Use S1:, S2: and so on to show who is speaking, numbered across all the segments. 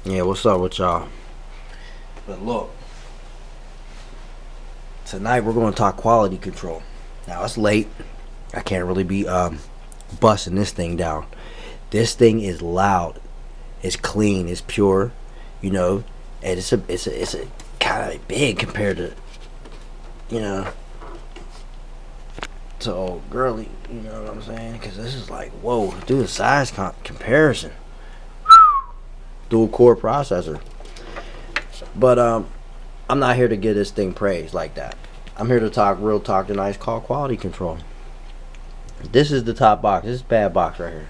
S1: Yeah, what's up with y'all? But look, tonight we're going to talk quality control. Now it's late. I can't really be busting this thing down. This thing is loud. It's clean. It's pure. You know, and it's a kind of big compared to you know to old girly. You know what I'm saying? Because this is like whoa, do the size comparison. Dual core processor. But I'm not here to give this thing praise like that. I'm here to talk real talk tonight. It's called quality control. This is the top box. This is bad box right here.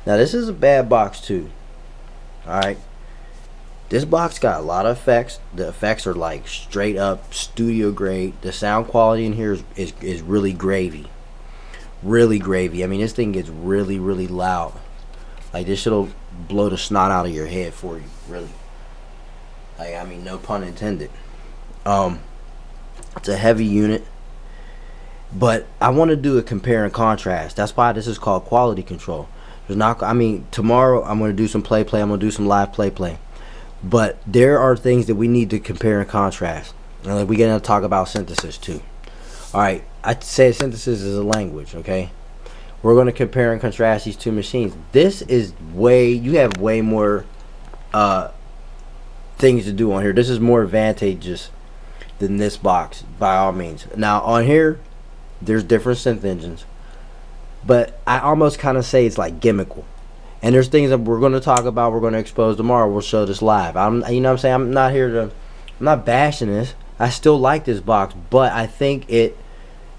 S1: Now this is a bad box too. Alright. This box got a lot of effects. The effects are like straight up studio grade. The sound quality in here is really gravy. Really gravy. I mean this thing gets really, really loud. Like this shit'll blow the snot out of your head for you. Really. Like I mean no pun intended. It's a heavy unit. But I want to do a compare and contrast. That's why this is called quality control. There's not. I mean, tomorrow I'm going to do some play. I'm going to do some live play. But there are things that we need to compare and contrast. And like we're going to talk about synthesis too. All right. I say synthesis is a language. Okay. We're going to compare and contrast these two machines. This is way. You have way more things to do on here. This is more advantageous than this box by all means. Now on here. There's different synth engines, but I almost kind of say it's like gimmickal. And there's things that we're going to talk about. We're going to expose tomorrow. We'll show this live. You know what I'm saying? I'm not bashing this. I still like this box, but I think it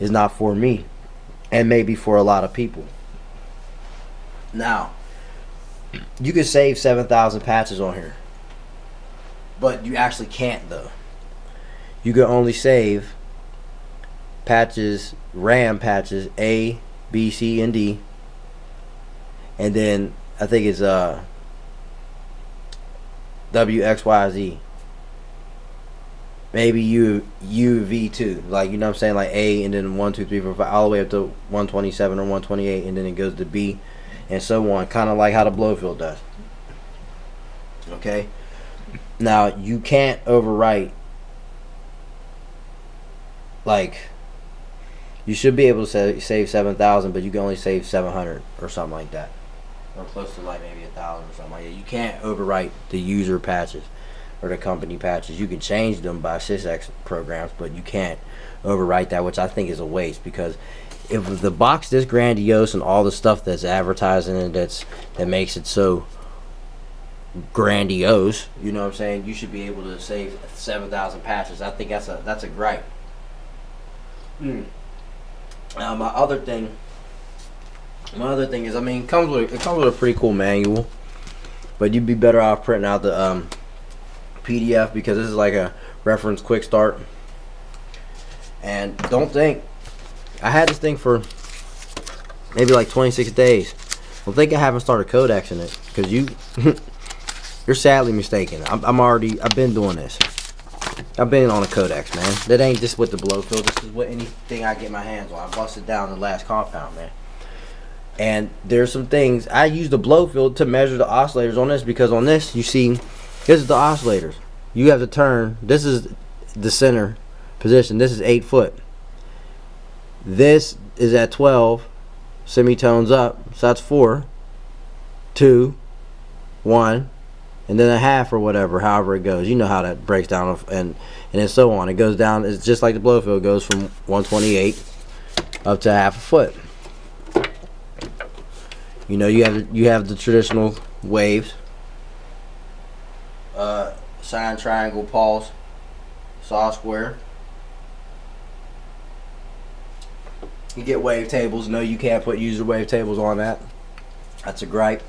S1: is not for me, and maybe for a lot of people. Now, you can save 7,000 patches on here, but you actually can't though. You can only save patches, RAM patches A, B, C, and D, and then I think it's W, X, Y, Z. Maybe U, V too. Like you know what I'm saying, like A, and then 1, 2, 3, 4, 5, all the way up to 127 or 128, and then it goes to B, and so on. Kind of like how the Blofeld does. Okay. Now you can't overwrite like. You should be able to save 7,000, but you can only save 700 or something like that, or close to like maybe 1,000 or something like that. You can't overwrite the user patches or the company patches. You can change them by sysx programs, but you can't overwrite that, which I think is a waste. Because if the box this grandiose and all the stuff that's advertised in it that makes it so grandiose, you know what I'm saying? You should be able to save 7,000 patches. I think that's a gripe. My other thing is, I mean, it comes with a pretty cool manual, but you'd be better off printing out the PDF because this is like a reference quick start. And don't think I had this thing for maybe like 26 days. Don't think I haven't started codexing it because you're sadly mistaken. I've been doing this. I've been on a codex, man. That ain't just with the Blofeld. This is with anything I get my hands on. I busted down the last compound, man. And there's some things. I use the Blofeld to measure the oscillators on this because on this, you see, this is the oscillators. You have to turn. This is the center position. This is 8 foot. This is at 12 semitones up. So that's 4, 2, 1. And then a half or whatever, however it goes. You know how that breaks down, and then so on. It goes down. It's just like the Blofeld goes from 128 up to half a foot. You know, you have the traditional waves, sine, triangle, pulse, saw square. You get wave tables. No, you can't put user wave tables on that. That's a gripe.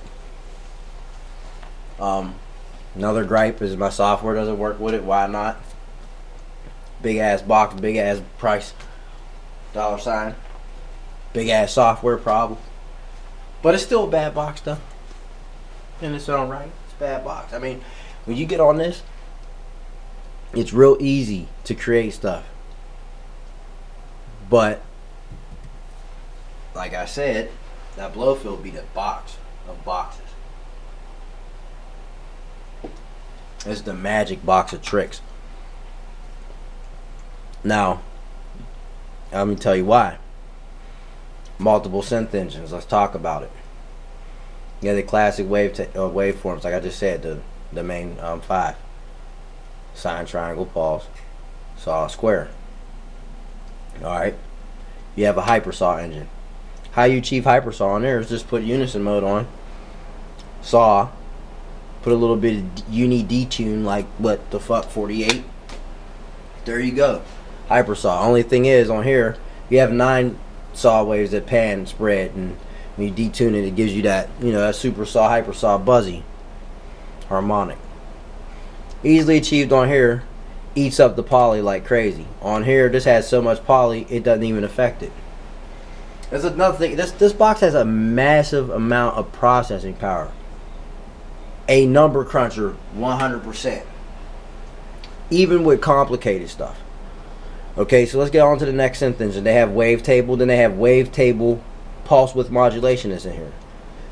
S1: Another gripe is my software doesn't work with it. Why not? Big ass box, big ass price, $sign, big ass software problem. But it's still a bad box though. In its own right, it's a bad box. I mean, when you get on this, it's real easy to create stuff. But like I said, that Blofeld be the box of boxes. It's the magic box of tricks. Now, let me tell you why. Multiple synth engines. Let's talk about it. Yeah, the classic waveforms, like I just said, the main 5: sine, triangle, pulse, saw, square. All right. You have a hypersaw engine. How you achieve hypersaw on there is just put unison mode on, saw, put a little bit of uni detune, like what the fuck, 48. There you go, hypersaw. Only thing is, on here you have 9 saw waves that pan and spread, and when you detune it, it gives you that, you know, that super saw, hypersaw, buzzy harmonic. Easily achieved on here. Eats up the poly like crazy. On here, this has so much poly, it doesn't even affect it. There's another thing. This box has a massive amount of processing power. A number cruncher, 100%. Even with complicated stuff. Okay, so let's get on to the next synth engine. They have wavetable, then they have wavetable pulse width modulation is in here,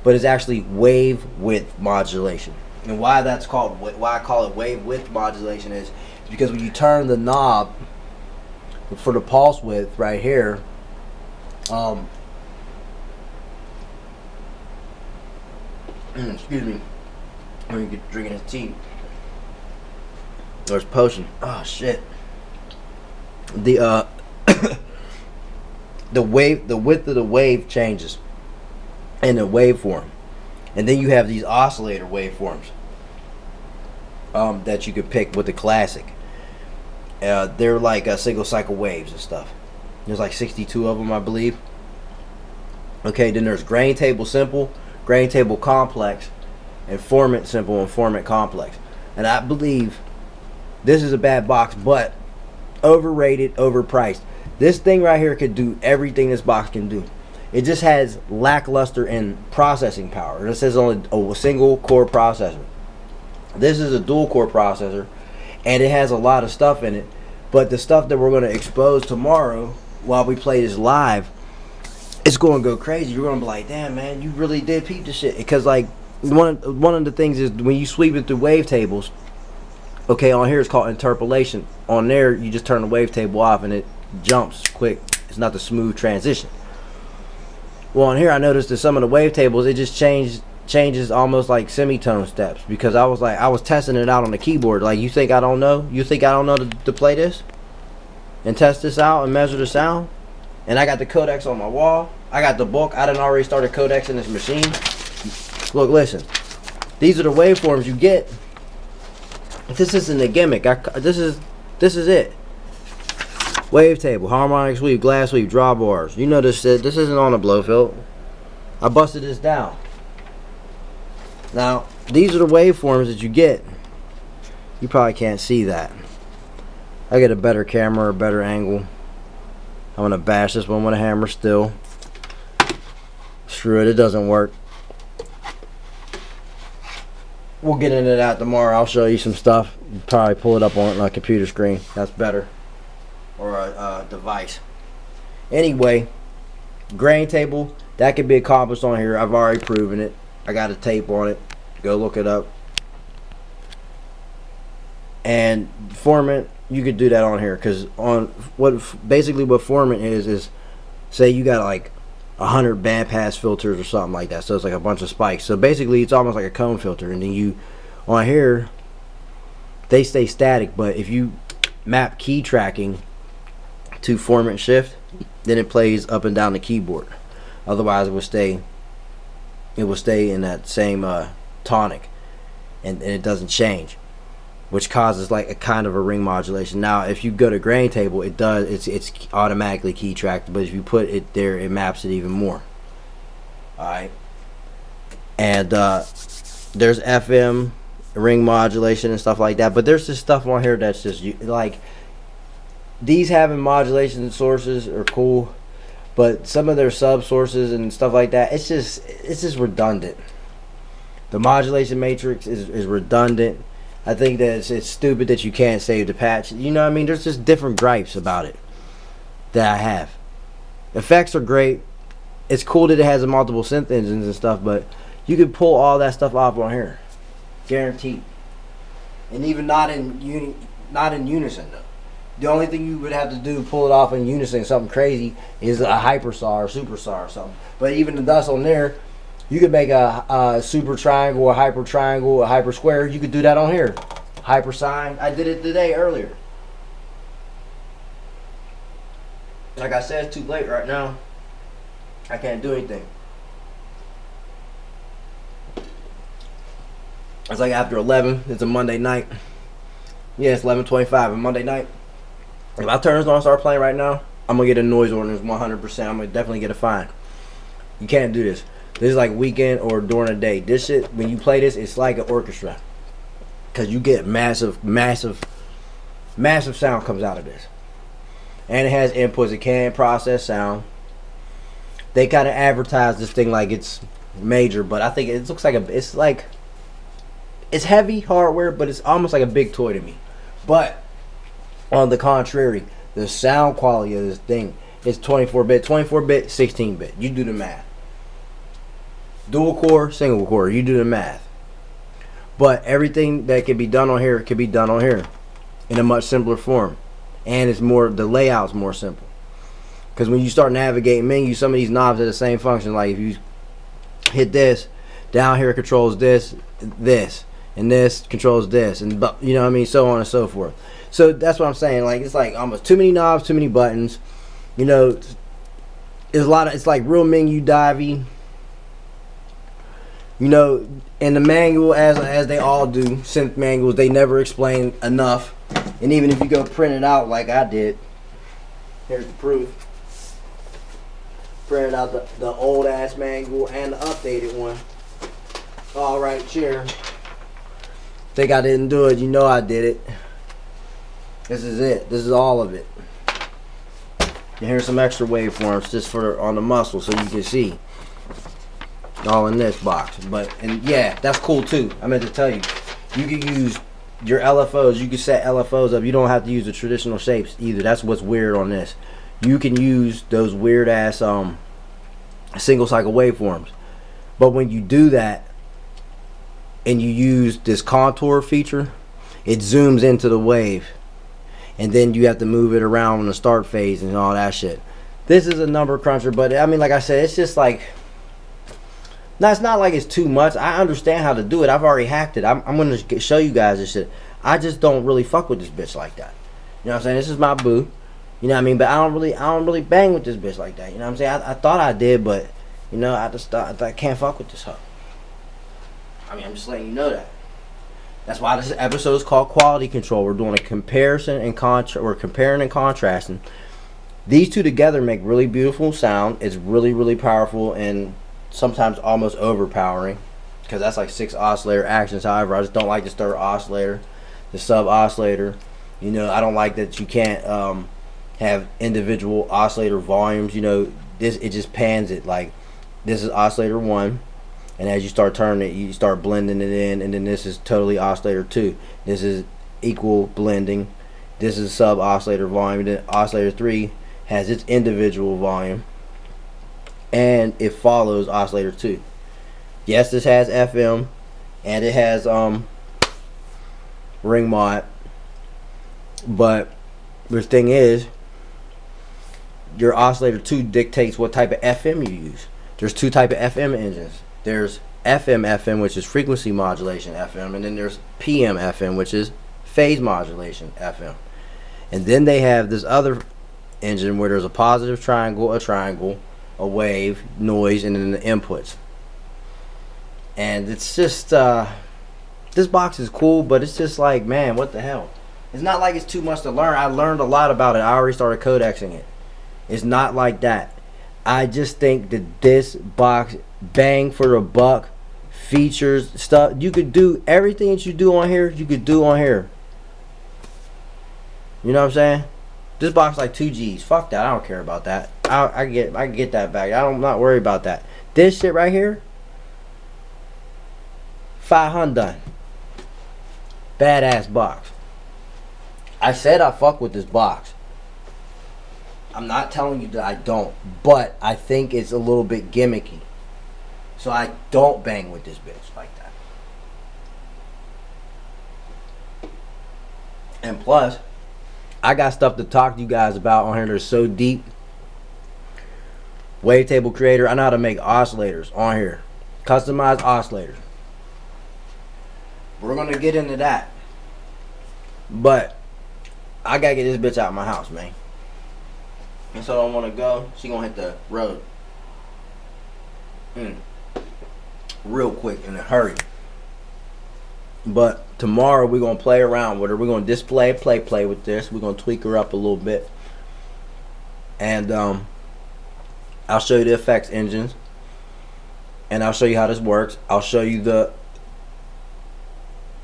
S1: but it's actually wave width modulation. And why that's called, why I call it wave width modulation is because when you turn the knob for the pulse width right here, excuse me, when you get drinking his tea, there's potion. Oh shit. The the width of the wave changes in the waveform, and then you have these oscillator waveforms that you could pick with the classic. They're like single cycle waves and stuff. There's like 62 of them, I believe. Okay, then there's grain table simple, grain table complex, and formant simple and formant complex. And I believe this is a bad box, but overrated, overpriced. This thing right here could do everything this box can do. It just has lackluster in processing power. This is only a single core processor. This is a dual core processor, and it has a lot of stuff in it. But the stuff that we're going to expose tomorrow while we play this live, it's going to go crazy. You're going to be like, damn, man, you really did peep this shit. Because like one of the things is when you sweep it through wavetables, okay, on here it's called interpolation. On there, you just turn the wavetable off and it jumps quick. It's not the smooth transition. Well, on here I noticed that some of the wavetables, it just changes almost like semitone steps, because I was testing it out on the keyboard. Like, you think I don't know? You think I don't know to play this and test this out and measure the sound? And I got the codecs on my wall. I got the book. I done already started codexing this machine. Look, listen. These are the waveforms you get. This isn't a gimmick. This is it. Wavetable, harmonic sweep, glass sweep, drawbars. You know this isn't on a Blofeld. I busted this down. Now, these are the waveforms that you get. You probably can't see that. I get a better camera, a better angle. I'm gonna bash this one with a hammer still. Screw it, it doesn't work. We'll get into that tomorrow. I'll show you some stuff. You probably pull it up on a computer screen. That's better. Or a device. Anyway, grain table, that can be accomplished on here. I've already proven it. I got a tape on it. Go look it up. And formant, you could do that on here, because on basically what formant is say you got like 100 bandpass filters or something like that, so it's like a bunch of spikes. So basically it's almost like a cone filter, and then you on here they stay static, but if you map key tracking to formant shift, then it plays up and down the keyboard. Otherwise it will stay in that same tonic, and it doesn't change, which causes like a kind of a ring modulation. Now if you go to grain table, it's automatically key tracked, but if you put it there, it maps it even more. Alright, and there's FM ring modulation and stuff like that, but there's just stuff on here that's just like, these having modulation sources are cool, but some of their sub sources and stuff like that, it's just redundant. The modulation matrix is redundant. I think that it's stupid that you can't save the patch. You know what I mean? There's just different gripes about it that I have. Effects are great. It's cool that it has multiple synth engines and stuff, but you can pull all that stuff off on here. Guaranteed. and even not in unison though. The only thing you would have to do to pull it off in unison, something crazy, is a hyper saw or super saw or something. But even thus on there, you could make a super triangle, a hyper triangle, a hyper square. You could do that on here. Hyper sine. I did it today earlier. Like I said, it's too late right now. I can't do anything. It's like after 11. It's a Monday night. Yeah, it's 11:25 on Monday night. If I turn this on and start playing right now, I'm going to get a noise ordinance 100%. I'm going to definitely get a fine. You can't do this. This is like weekend or during the day. This shit, when you play this, it's like an orchestra. Because you get massive sound comes out of this. And it has inputs. It can process sound. They kind of advertise this thing like it's major, but I think it looks like it's heavy hardware, but it's almost like a big toy to me. But on the contrary, the sound quality of this thing is 24-bit, 16-bit. You do the math. Dual core, single core. You do the math. But everything that can be done on here can be done on here in a much simpler form, and the layout's more simple. Because when you start navigating menus, some of these knobs are the same function. Like if you hit this, down here it controls this, and this controls this, and you know what I mean, so on and so forth. So that's what I'm saying. Like it's like almost too many knobs, too many buttons. You know, it's a lot of. It's like real menu divey. You know, in the manual, as they all do, synth manuals, they never explain enough. And even if you go print it out like I did, here's the proof. Printed out the old ass manual and the updated one. All right, cheer. Think I didn't do it? You know I did it. This is it. This is all of it. And here's some extra waveforms just for on the muscle so you can see. All in this box. And yeah, that's cool too. I meant to tell you. You can use your LFOs. You can set LFOs up. You don't have to use the traditional shapes either. That's what's weird on this. You can use those weird ass single cycle waveforms. But when you do that and you use this contour feature, it zooms into the wave. And then you have to move it around in the start phase and all that shit. This is a number cruncher, but I mean, like I said, it's just like, no, it's not like it's too much. I understand how to do it. I've already hacked it. I'm going to show you guys this shit. I just don't really fuck with this bitch like that. You know what I'm saying? This is my boo. You know what I mean? But I don't really bang with this bitch like that. You know what I'm saying? I thought I did, but you know, I just thought I can't fuck with this hoe. I mean, I'm just letting you know that. That's why this episode is called Quality Control. We're doing a comparison and we're comparing and contrasting. These two together make really beautiful sound. It's really, really powerful and sometimes almost overpowering, because that's like 6 oscillator actions. However, I just don't like the third oscillator, the sub oscillator. You know, I don't like that you can't have individual oscillator volumes. You know, it just pans it. Like this is oscillator 1, and as you start turning it, you start blending it in, and then this is totally oscillator 2. This is equal blending. This is sub oscillator volume. Then oscillator 3 has its individual volume, and it follows oscillator 2. Yes, this has FM, and it has ring mod, but the thing is, your oscillator 2 dictates what type of FM you use. There's 2 type of FM engines. There's FM, which is frequency modulation FM, and then there's PM FM, which is phase modulation FM. And then they have this other engine where there's a positive triangle, a wave, noise, and then the inputs. And it's just this box is cool, but it's just like, man, what the hell? It's not like it's too much to learn. I learned a lot about it. I already started codexing it. It's not like that. I just think that this box, bang for the buck, features, stuff, you could do everything that you do on here, you could do on here. You know what I'm saying? This box like 2 G's. Fuck that. I don't care about that. I can get that back. I'm not worried about that. This shit right here, 500 done. Badass box. I said I fuck with this box. I'm not telling you that I don't, but I think it's a little bit gimmicky. So I don't bang with this bitch like that. And plus, I got stuff to talk to you guys about on here that's so deep. Wavetable creator. I know how to make oscillators on here. Customized oscillators. We're going to get into that. But I got to get this bitch out of my house, man. And so I don't want to go. She going to hit the road. Real quick in a hurry. But tomorrow we're going to play around with her. We're going to play with this. We're going to tweak her up a little bit. And I'll show you the effects engines. And I'll show you how this works. I'll show you the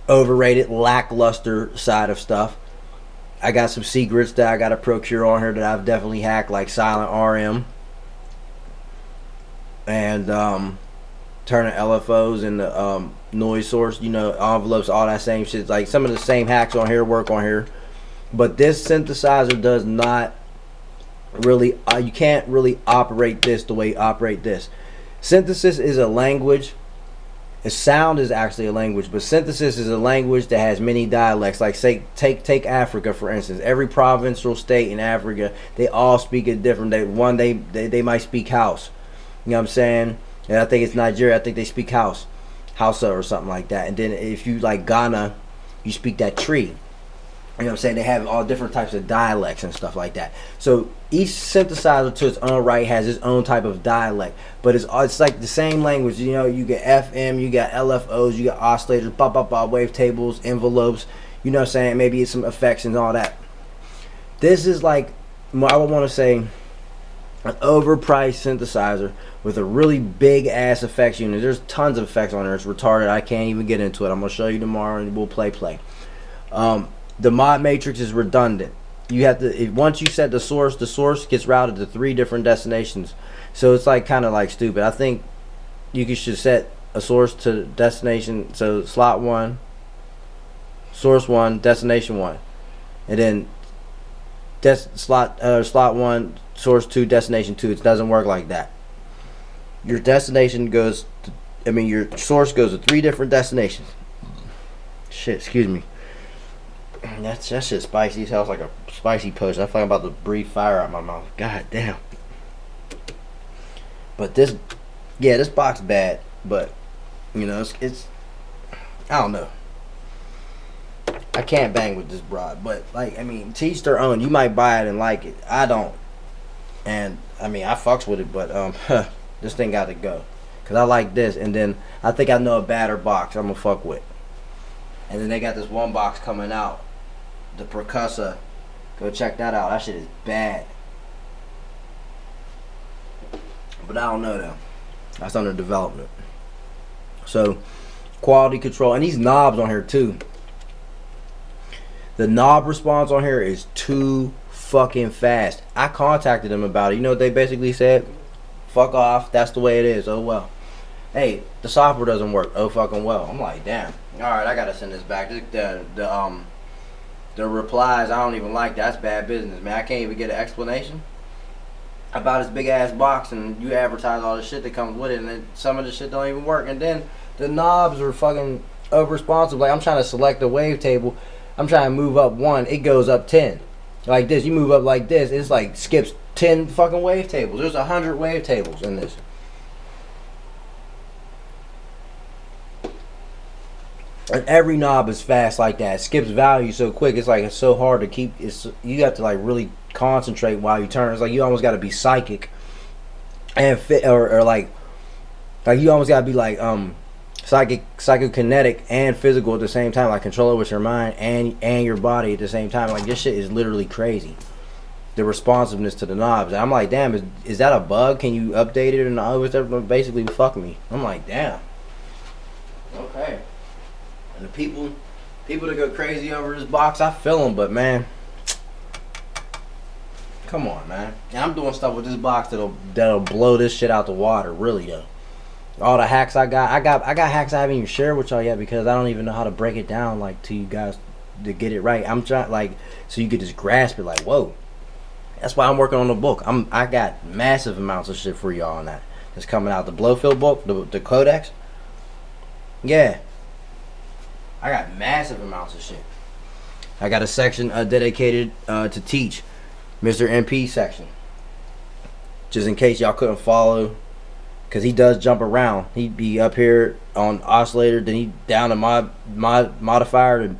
S1: overrated, lackluster side of stuff. I got some secrets that I got to procure on here that I've definitely hacked, like silent RM. And turning LFOs into noise source, you know, envelopes, all that same shit. Like some of the same hacks on here work on here. But this synthesizer does not really, you can't really operate this the way you operate this. Synthesis is a language. Sound is actually a language, but synthesis is a language that has many dialects. Like say, take Africa for instance. Every provincial state in Africa, they all speak it different. They might speak House. You know what I'm saying? And I think it's Nigeria. I think they speak Hausa or something like that. And then if you like Ghana, you speak that tree. You know what I'm saying? They have all different types of dialects and stuff like that. So each synthesizer to its own right has its own type of dialect. But it's like the same language. You know, you get FM, you got LFOs, you got oscillators, wavetables, envelopes. You know what I'm saying? Maybe it's some effects and all that. This is like, I would want to say, an overpriced synthesizer with a really big ass effects unit. There's tons of effects on there. It's retarded. I can't even get into it. I'm going to show you tomorrow and we'll play. The mod matrix is redundant. You have to, once you set the source gets routed to 3 different destinations. So it's like kind of like stupid. I think you should set a source to destination. So slot 1, source 1, destination 1, and then slot 1, source 2, destination 2. It doesn't work like that. Your destination goes to, your source goes to 3 different destinations. Shit, excuse me. That shit spicy. It sounds like a spicy post. I feel like I'm about to breathe fire out my mouth. God damn. But this box bad. But you know, it's I don't know. I can't bang with this broad. But like, to each their own. You might buy it and like it. I don't. And I fucks with it. But this thing got to go. Cause I like this. And then I think I know a badder box I'm gonna fuck with. And then they got this one box coming out. The percussor, go check that out. That shit is bad. But I don't know though. That's under development. So quality control, and these knobs on here too. The knob response on here is too fucking fast. I contacted them about it. You know what they basically said? Fuck off. That's the way it is. Oh well. Hey, the software doesn't work. Oh fucking well. I'm like, damn. All right, I gotta send this back. The replies, I don't even like that. That's bad business, man. I can't even get an explanation about this big ass box, and you advertise all the shit that comes with it, and then some of the shit don't even work. And then the knobs are fucking over responsive. Like I'm trying to select the wavetable, I'm trying to move up 1, it goes up 10. Like this, you move up like this, it's like skips 10 fucking wavetables. There's 100 wavetables in this. And every knob is fast like that. It skips value so quick. It's like it's so hard to keep. You have to like really concentrate while you turn. It's like you almost got to be psychic and fit, or like you almost got to be like psychokinetic and physical at the same time. Like control it with your mind and your body at the same time. Like this shit is literally crazy. The responsiveness to the knobs. And I'm like, damn, is that a bug? Can you update it or not? It's basically fuck me. I'm like, damn. Okay. And the people that go crazy over this box, I feel them, but man, come on, man. And I'm doing stuff with this box that'll blow this shit out the water, really though. All the hacks I got hacks I haven't even shared with y'all yet because I don't even know how to break it down like to you guys to get it right. I'm trying like so you could just grasp it like whoa. That's why I'm working on the book. I got massive amounts of shit for y'all on that. It's coming out. The Blofeld book, the Codex. Yeah. I got massive amounts of shit. I got a section dedicated to teach Mr. MP section, just in case y'all couldn't follow, because he does jump around. He'd be up here on oscillator, then he down to mod modifier, and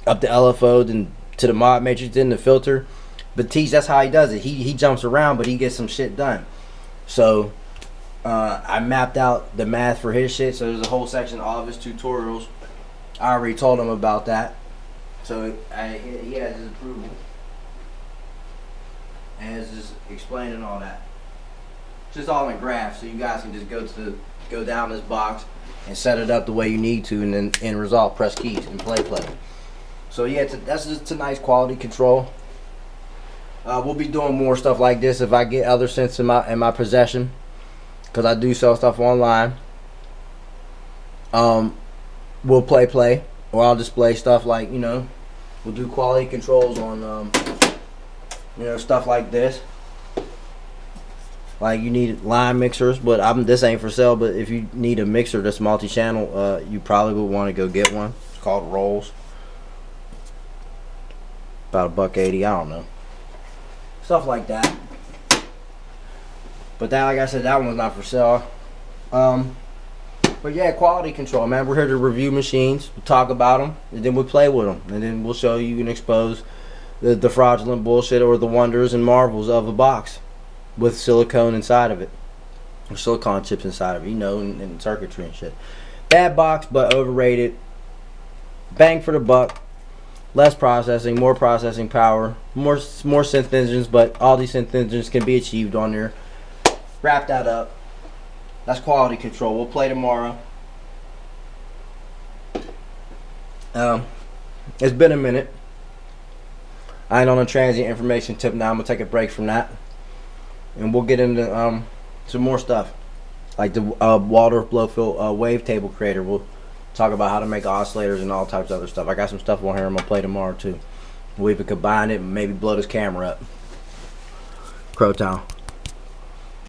S1: up to LFO, then to the mod matrix, then the filter. But teach, that's how he does it. He jumps around, but he gets some shit done. So I mapped out the math for his shit. So there's a whole section of all of his tutorials. I already told him about that. So he has his approval. And it's just explaining all that. Just all in graphs, so you guys can just go down this box and set it up the way you need to, and then end result, press keys and play. So yeah, that's just a nice quality control. We'll be doing more stuff like this if I get other synths in my possession, because I do sell stuff online. We'll play, or I'll display stuff like, you know, we'll do quality controls on you know, stuff like this. Like you need line mixers, but this ain't for sale. But if you need a mixer that's multi-channel, you probably would want to go get one. It's called Rolls. About $1.80, I don't know. Stuff like that. But that, like I said, that one's not for sale. But yeah, quality control, man. We're here to review machines, we'll talk about them, and then we'll play with them, and then we'll show you and expose the fraudulent bullshit or the wonders and marvels of a box with silicone inside of it, or silicone chips inside of it, you know, and circuitry and shit. Bad box, but overrated. Bang for the buck. Less processing, more processing power, more synth engines, but all these synth engines can be achieved on there. Wrap that up. That's quality control. We'll play tomorrow. It's been a minute. I ain't on a transient information tip now. I'm gonna take a break from that, and we'll get into some more stuff, like the Walter Blofeld wavetable creator. We'll talk about how to make oscillators and all types of other stuff. I got some stuff on here I'm gonna play tomorrow too. We'll even combine it and maybe blow this camera up. Crow Town.